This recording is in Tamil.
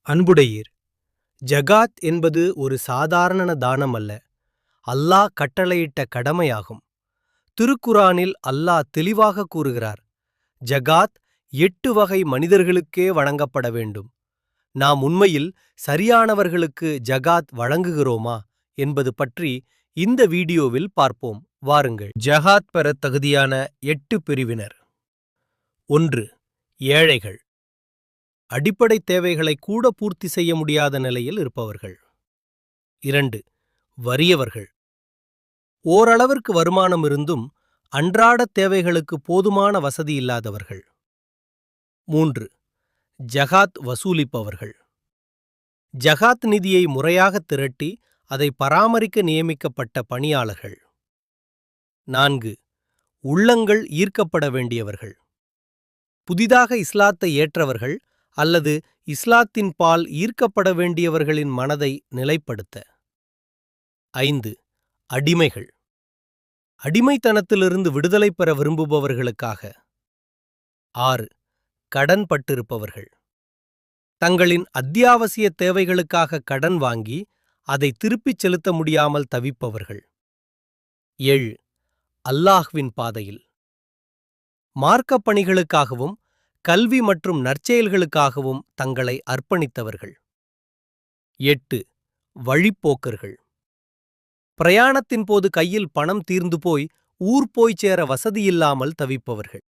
அன்புடையீர், ஜகாத் என்பது ஒரு சாதாரண தானம் அல்ல, அல்லாஹ் கட்டளையிட்ட கடமையாகும். திருக்குரானில் அல்லாஹ் தெளிவாக கூறுகிறார், ஜகாத் 8 வகை மனிதர்களுக்கே வழங்கப்பட வேண்டும். நாம் உண்மையில் சரியானவர்களுக்கு ஜகாத் வழங்குகிறோமா என்பது பற்றி இந்த வீடியோவில் பார்ப்போம். வாருங்கள். ஜகாத் பெற தகுதியான 8 பிரிவினர். 1. ஏழைகள். அடிப்படை தேவைகளை கூட பூர்த்தி செய்ய முடியாத நிலையில் இருப்பவர்கள். 2. வறியவர்கள். ஓரளவிற்கு வருமானம் இருந்தும் அன்றாட தேவைகளுக்கு போதுமான வசதி இல்லாதவர்கள். 3. ஜகாத் வசூலிப்பவர்கள். ஜகாத் நிதியை முறையாக திரட்டி அதை பராமரிக்க நியமிக்கப்பட்ட பணியாளர்கள். 4. உள்ளங்கள் ஈர்க்கப்பட வேண்டியவர்கள். புதிதாக இஸ்லாத்தை ஏற்றவர்கள் அல்லது இஸ்லாத்தின் பால் ஈர்க்கப்பட வேண்டியவர்களின் மனதை நிலைப்படுத்த. 5. அடிமைகள். அடிமைத்தனத்திலிருந்து விடுதலை பெற விரும்புபவர்களுக்காக. 6. கடன் பட்டிருப்பவர்கள். தங்களின் அத்தியாவசிய தேவைகளுக்காக கடன் வாங்கி அதை திருப்பிச் செலுத்த முடியாமல் தவிப்பவர்கள். 7. அல்லாஹ்வின் பாதையில். மார்க்கப் பணிகளுக்காகவும் கல்வி மற்றும் நற்செயல்களுக்காகவும் தங்களை அர்ப்பணித்தவர்கள். 8. வழிப்போக்கர்கள். பிரயாணத்தின் போது கையில் பணம் தீர்ந்து போய் ஊர் போய் சேர வசதியில்லாமல் தவிப்பவர்கள்.